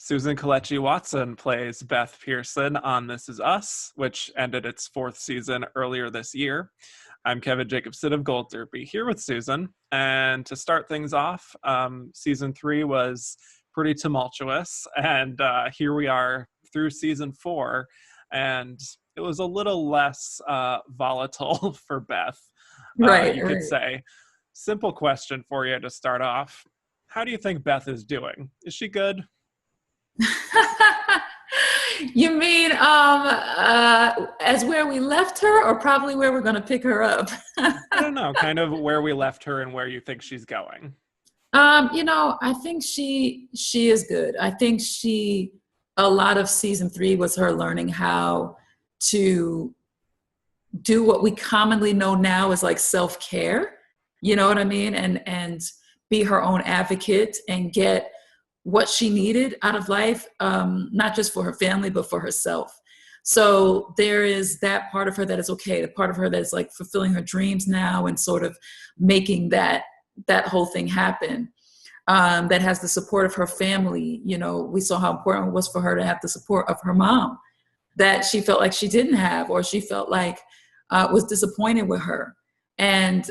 Susan Kelechi Watson plays Beth Pearson on This Is Us, which ended its 4th season earlier this year. I'm Kevin Jacobsen of Gold Derby, here with Susan. And to start things off, season 3 was pretty tumultuous. And here we are through season 4. And it was a little less volatile for Beth, you could say. Simple question for you to start off. How do you think Beth is doing? Is she good? You mean as where we left her, or probably where we're going to pick her up? I don't know, kind of where we left her and where you think she's going. I think she is good. I think a lot of season 3 was her learning how to do what we commonly know now as like self-care, you know what I mean? And be her own advocate and get what she needed out of life, not just for her family, but for herself. So there is that part of her that is okay, the part of her that is like fulfilling her dreams now and sort of making that whole thing happen, that has the support of her family. You know, we saw how important it was for her to have the support of her mom that she felt like she didn't have, or she felt like was disappointed with her. And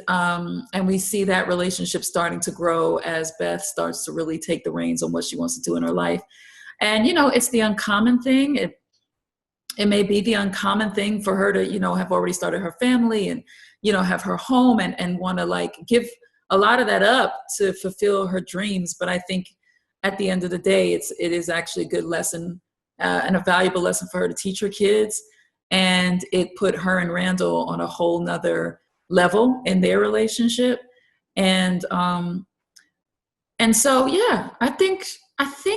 we see that relationship starting to grow as Beth starts to really take the reins on what she wants to do in her life. And, it's the uncommon thing. It may be the uncommon thing for her to, have already started her family and, have her home and want to like give a lot of that up to fulfill her dreams. But I think at the end of the day, it is actually a good lesson and a valuable lesson for her to teach her kids. And it put her and Randall on a whole nother level in their relationship. And so, yeah, I think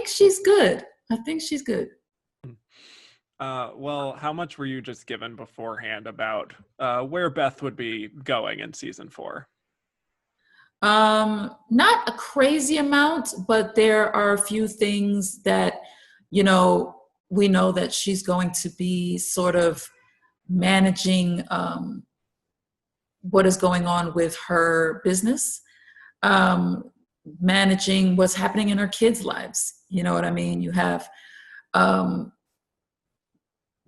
she's good. I think she's good. Well, how much were you just given beforehand about where Beth would be going in season 4? Not a crazy amount, but there are a few things that, we know that she's going to be sort of managing what is going on with her business, managing what's happening in her kids' lives. You know what I mean? You have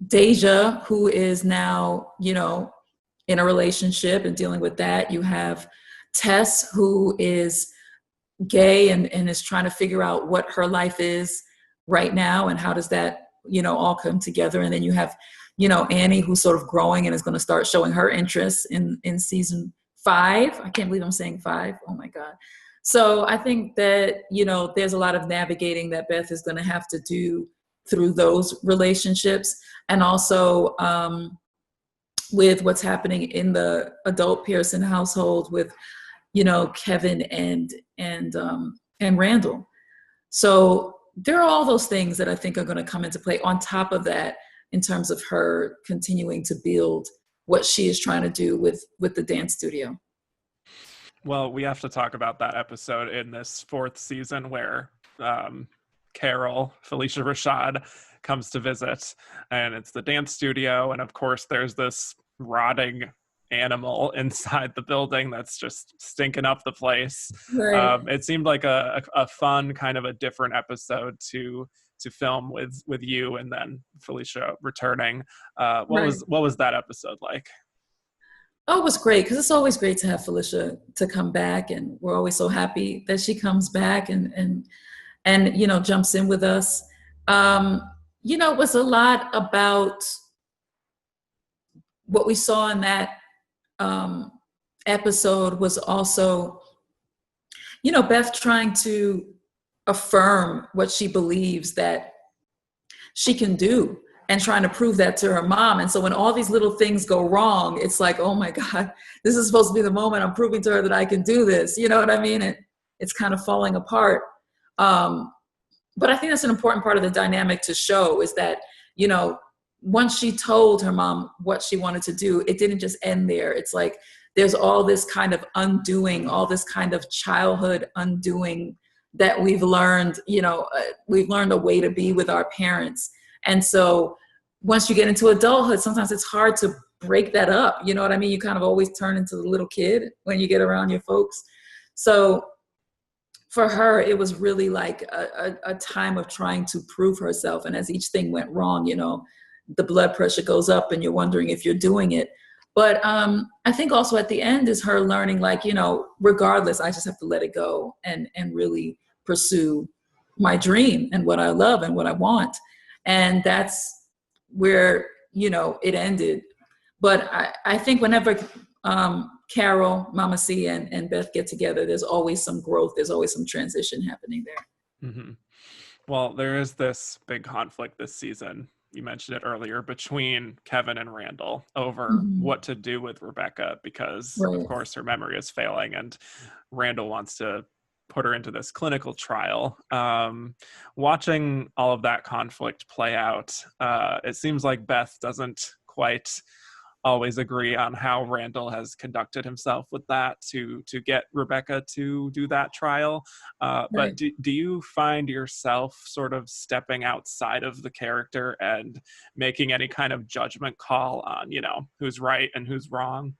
Deja, who is now, in a relationship and dealing with that. You have Tess, who is gay and is trying to figure out what her life is right now and how does that, all come together. And then you have Annie, who's sort of growing and is going to start showing her interest in season 5. I can't believe I'm saying 5. Oh my God. So I think that, there's a lot of navigating that Beth is going to have to do through those relationships. And also with what's happening in the adult Pearson household with, Kevin and Randall. So there are all those things that I think are going to come into play on top of that, in terms of her continuing to build what she is trying to do with the dance studio. Well, we have to talk about that episode in this 4th season where Carol, Phylicia Rashad, comes to visit, and it's the dance studio. And of course, there's this rotting animal inside the building that's just stinking up the place. Right. It seemed like a fun, kind of a different episode to film with you and then Phylicia returning. What was that episode like? Oh, it was great, because it's always great to have Phylicia to come back, and we're always so happy that she comes back and jumps in with us. It was a lot about what we saw in that episode was also, Beth trying to affirm what she believes that she can do and trying to prove that to her mom. And so when all these little things go wrong, it's like, oh my God, this is supposed to be the moment I'm proving to her that I can do this. You know what I mean? It's kind of falling apart. But I think that's an important part of the dynamic to show, is that, once she told her mom what she wanted to do, it didn't just end there. It's like there's all this kind of undoing, all this kind of childhood undoing that we've learned. We've learned a way to be with our parents. And so once you get into adulthood, sometimes it's hard to break that up. You know what I mean? You kind of always turn into the little kid when you get around your folks. So for her, it was really like a time of trying to prove herself. And as each thing went wrong, you know, the blood pressure goes up and you're wondering if you're doing it. But I think also at the end is her learning, like, you know, regardless, I just have to let it go and really pursue my dream and what I love and what I want. And that's where, you know, it ended. But I think whenever Carol, Mama C, and Beth get together, there's always some growth. There's always some transition happening there. Mm-hmm. Well, there is this big conflict this season. You mentioned it earlier, between Kevin and Randall over what to do with Rebecca, because of course her memory is failing and Randall wants to put her into this clinical trial. Watching all of that conflict play out, it seems like Beth doesn't quite always agree on how Randall has conducted himself with that to get Rebecca to do that trial. But do you find yourself sort of stepping outside of the character and making any kind of judgment call on, you know, who's right and who's wrong?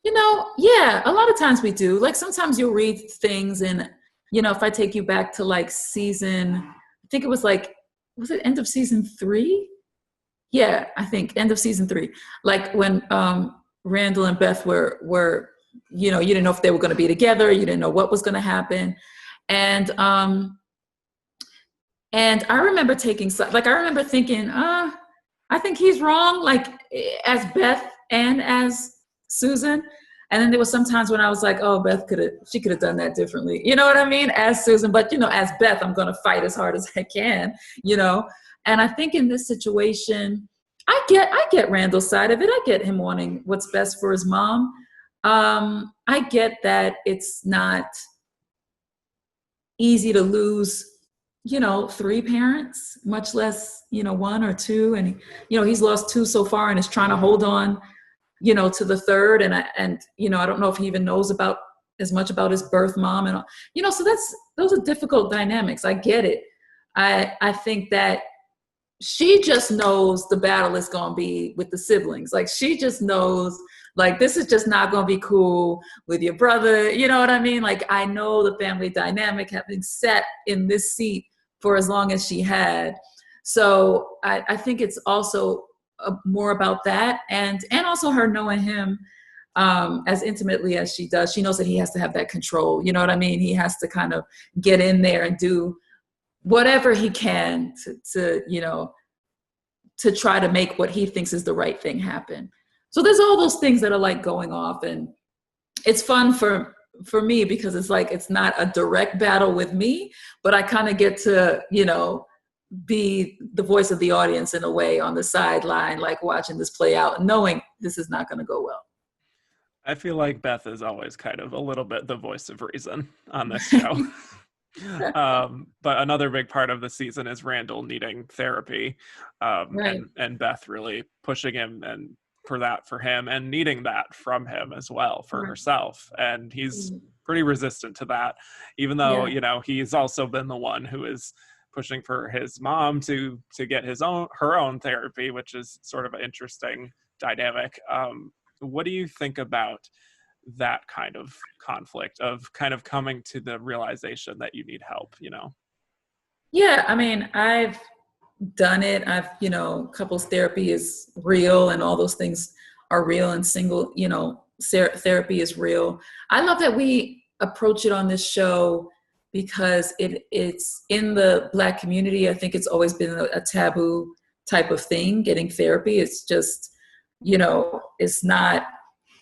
You know, yeah, a lot of times we do. Like sometimes you'll read things and, you know, if I take you back to like season, I think it was like, was it end of season 3? Yeah, I think end of season 3. Like when Randall and Beth were, you know, you didn't know if they were going to be together. You didn't know what was going to happen. And I remember I remember thinking, I think he's wrong, like as Beth and as Susan. And then there was some times when I was like, oh, she could have done that differently. You know what I mean? As Susan, but you know, as Beth, I'm going to fight as hard as I can, you know? And I think in this situation, I get Randall's side of it. I get him wanting what's best for his mom. I get that it's not easy to lose, you know, 3 parents, much less, you know, 1 or 2. And, you know, he's lost 2 so far and is trying to hold on, you know, to the 3rd. And you know, I don't know if he even knows about as much about his birth mom and, you know, so those are difficult dynamics. I get it. I think that she just knows the battle is going to be with the siblings. Like she just knows, like, this is just not going to be cool with your brother. You know what I mean? Like, I know the family dynamic, having sat in this seat for as long as she had. So I think it's also more about that. And also her knowing him as intimately as she does. She knows that he has to have that control. You know what I mean? He has to kind of get in there and do whatever he can to you know, to try to make what he thinks is the right thing happen. So there's all those things that are like going off, and it's fun for me because it's like, it's not a direct battle with me, but I kind of get to, you know, be the voice of the audience in a way on the sideline, like watching this play out and knowing this is not going to go well. I feel like Beth is always kind of a little bit the voice of reason on this show. But another big part of the season is Randall needing therapy, and Beth really pushing him and for him and needing that from him as well for herself. And he's pretty resistant to that, even though, you know, he's also been the one who is pushing for his mom to get her own therapy, which is sort of an interesting dynamic. What do you think about that kind of conflict of kind of coming to the realization that you need help, you know? Yeah, I mean, I've done it. You know, couples therapy is real and all those things are real, and single, you know, therapy is real. I love that we approach it on this show because it's in the Black community. I think it's always been a taboo type of thing, getting therapy. It's just, you know, it's not,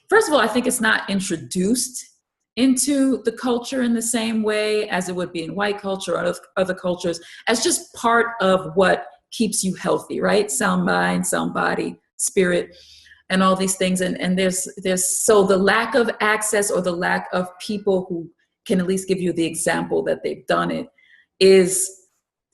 first of all, I think it's not introduced into the culture in the same way as it would be in white culture or other cultures, as just part of what keeps you healthy, right? Sound mind, sound body, spirit, and all these things. And there's so the lack of access or the lack of people who can at least give you the example that they've done it is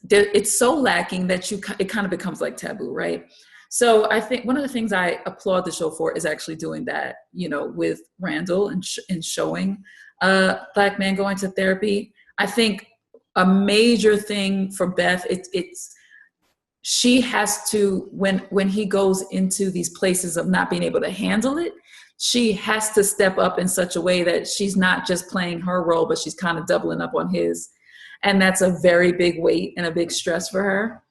there. It's so lacking that it kind of becomes like taboo, right? So I think one of the things I applaud the show for is actually doing that, you know, with Randall and showing a Black man going to therapy. I think a major thing for Beth, it's she has to, when he goes into these places of not being able to handle it, she has to step up in such a way that she's not just playing her role, but she's kind of doubling up on his. And that's a very big weight and a big stress for her.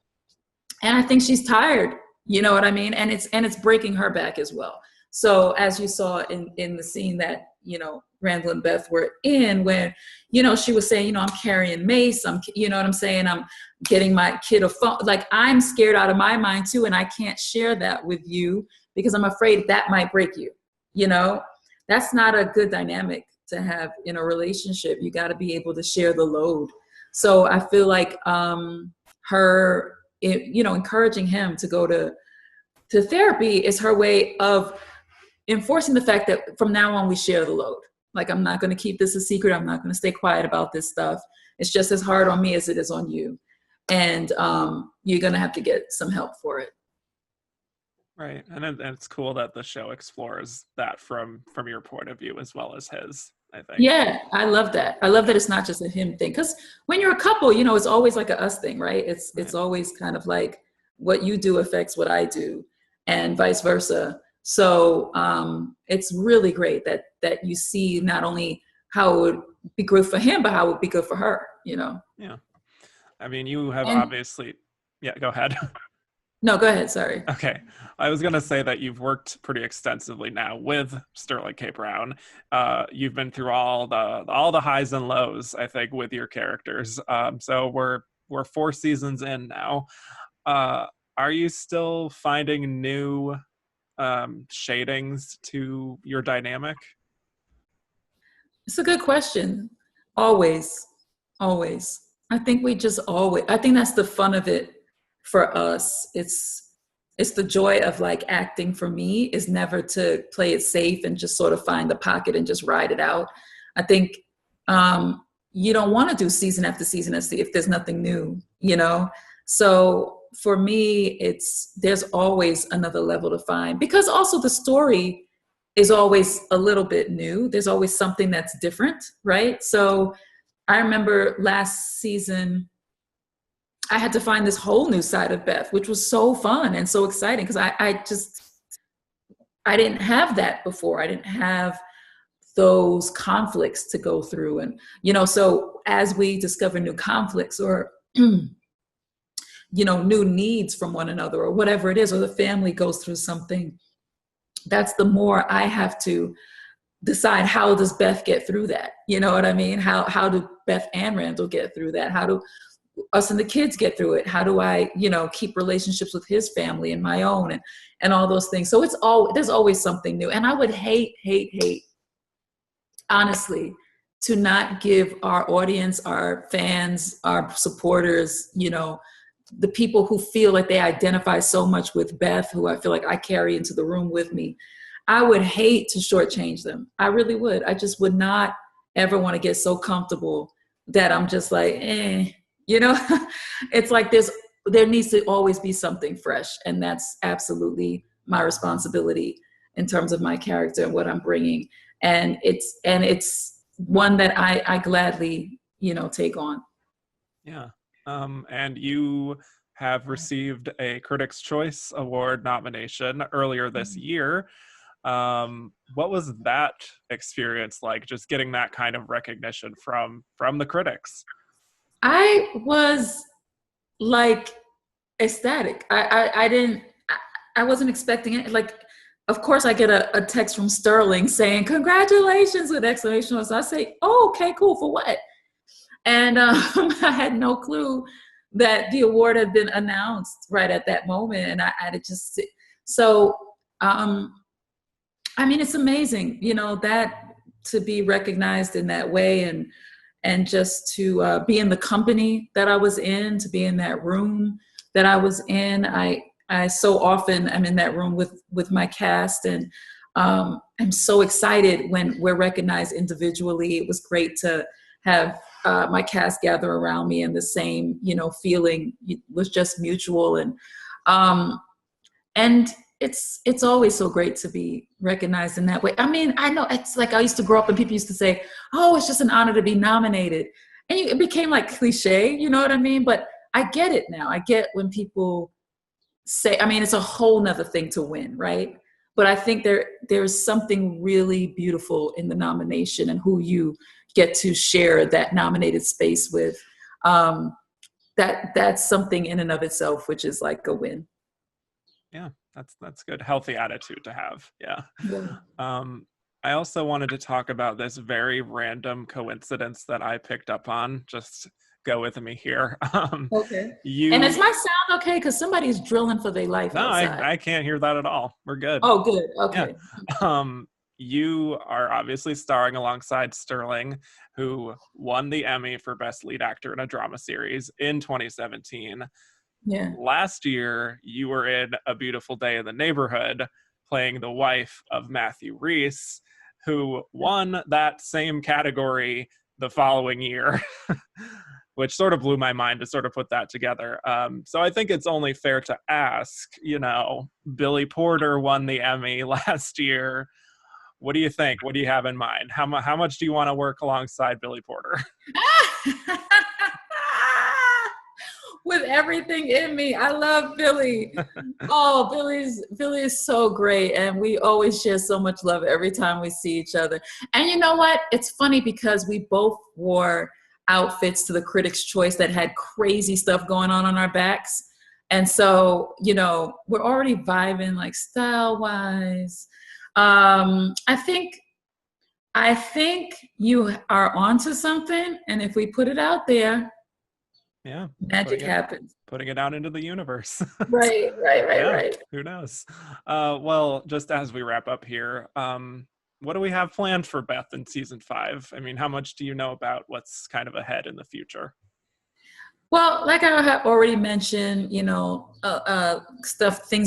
And I think she's tired, you know what I mean? And it's breaking her back as well. So as you saw in the scene that, you know, Randall and Beth were in, when, you know, she was saying, you know, I'm carrying mace, you know what I'm saying? I'm getting my kid a phone. Like, I'm scared out of my mind too. And I can't share that with you because I'm afraid that might break you. You know, that's not a good dynamic to have in a relationship. You got to be able to share the load. So I feel like you know, encouraging him to go to therapy is her way of enforcing the fact that from now on we share the load. Like, I'm not going to keep this a secret. I'm not going to stay quiet about this stuff. It's just as hard on me as it is on you. And you're going to have to get some help for it. Right. And it's cool that the show explores that from your point of view as well as his, I think. Yeah, I love that. I love that it's not just a him thing. Because when you're a couple, you know, it's always like a us thing, right? It's always kind of like what you do affects what I do and vice versa. So it's really great that you see not only how it would be good for him, but how it would be good for her, you know? Yeah. I mean, you have obviously, yeah, go ahead. No, go ahead. Sorry. Okay. I was going to say that you've worked pretty extensively now with Sterling K. Brown. You've been through all the highs and lows, I think, with your characters. So we're 4 seasons in now. Are you still finding new shadings to your dynamic? It's a good question. Always. I think I think that's the fun of it for us. It's the joy of like acting for me is never to play it safe and just sort of find the pocket and just ride it out. I think you don't want to do season after season if there's nothing new, you know? So for me, there's always another level to find, because also the story is always a little bit new. There's always something that's different, right? So I remember last season, I had to find this whole new side of Beth, which was so fun and so exciting because I didn't have that before. I didn't have those conflicts to go through. And, you know, so as we discover new conflicts or, you know, new needs from one another or whatever it is, or the family goes through something, that's the more I have to decide, how does Beth get through that? You know what I mean? How do Beth and Randall get through that? How do us and the kids get through it? How do I, you know, keep relationships with his family and my own and all those things? So there's always something new. And I would hate, honestly, to not give our audience, our fans, our supporters, you know, the people who feel like they identify so much with Beth, who I feel like I carry into the room with me, I would hate to shortchange them. I really would. I just would not ever want to get so comfortable that I'm just like, you know. It's like there needs to always be something fresh. And that's absolutely my responsibility in terms of my character and what I'm bringing. And it's one that I gladly, you know, take on. Yeah. And you have received a Critics' Choice Award nomination earlier this year. What was that experience like, just getting that kind of recognition from the critics? I was like ecstatic. I wasn't expecting it. Like, of course I get a text from Sterling saying, congratulations, with exclamation marks. I say, oh, okay, cool, for what? And I had no clue that the award had been announced right at that moment. And I had just, so, I mean, it's amazing, you know, that to be recognized in that way and just to be in the company that I was in, to be in that room that I was in. I so often am in that room with my cast, and I'm so excited when we're recognized individually. It was great to have my cast gather around me, and the same, you know, feeling was just mutual. And it's always so great to be recognized in that way. I mean, I know it's like I used to grow up and people used to say, oh, it's just an honor to be nominated. And it became like cliche, you know what I mean? But I get it now. I get when people say, I mean, it's a whole nother thing to win, right? But I think there's something really beautiful in the nomination and who you get to share that nominated space with. That's something in and of itself, which is like a win. Yeah, that's good. Healthy attitude to have. Yeah. Yeah. I also wanted to talk about this very random coincidence that I picked up on. Just go with me here. Okay. And is You, my sound okay? Because somebody's drilling for their life no, outside. I can't hear that at all. We're good. Oh, good. Yeah. Okay. You are obviously starring alongside Sterling, who won the Emmy for Best Lead Actor in a Drama Series in 2017. Yeah. Last year, you were in A Beautiful Day in the Neighborhood, playing the wife of Matthew Rhys, who won that same category the following year, which sort of blew my mind to sort of put that together. So I think it's only fair to ask, Billy Porter won the Emmy last year. What do you think? What do you have in mind? How much do you want to work alongside Billy Porter? With everything in me. I love Billy. Oh, Billy is so great. And we always share so much love every time we see each other. And you know what? It's funny because we both wore outfits to the Critics' Choice that had crazy stuff going on our backs. And so, we're already vibing like style-wise. I think you are onto something. And if we put it out there, yeah, magic happens. Putting it out into the universe. Right. Yeah, who knows? Well, just as we wrap up here, what do we have planned for Beth in season 5? I mean, how much do you know about what's kind of ahead in the future? Well, like I have already mentioned, things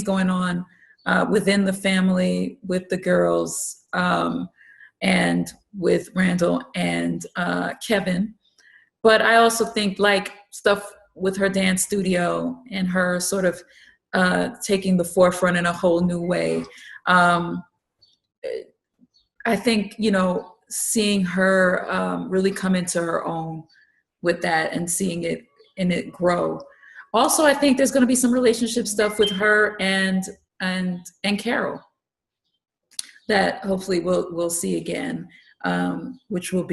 going on within the family with the girls and with Randall and Kevin. But I also think like stuff with her dance studio and her sort of taking the forefront in a whole new way. I think, seeing her really come into her own with that and seeing it grow. Also, I think there's going to be some relationship stuff with her and Carol that hopefully we'll see again, which will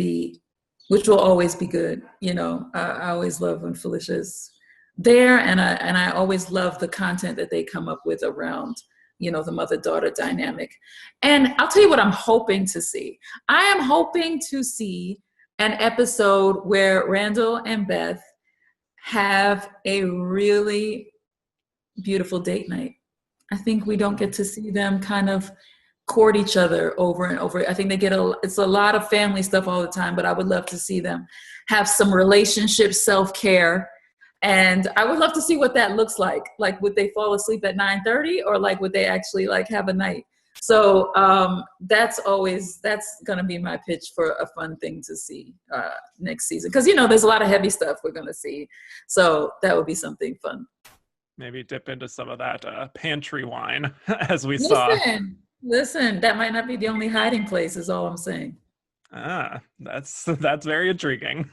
always be good. I always love when Phylicia's there, and I always love the content that they come up with around, the mother-daughter dynamic. And I'll tell you what I'm hoping to see. I am hoping to see an episode where Randall and Beth have a really beautiful date night. I think we don't get to see them kind of court each other over and over. I think it's a lot of family stuff all the time, but I would love to see them have some relationship self-care. And I would love to see what that looks like. Like, would they fall asleep at 9:30 or like, would they actually like have a night? So that's going to be my pitch for a fun thing to see next season. Because, there's a lot of heavy stuff we're going to see. So that would be something fun. Maybe dip into some of that pantry wine as we saw. Listen, that might not be the only hiding place is all I'm saying. That's very intriguing.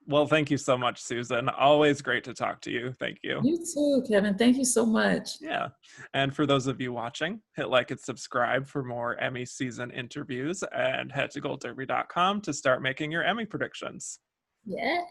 Well, thank you so much, Susan. Always great to talk to you. Thank you. You too, Kevin. Thank you so much. Yeah. And for those of you watching, hit like and subscribe for more Emmy season interviews, and head to goldderby.com to start making your Emmy predictions. Yeah.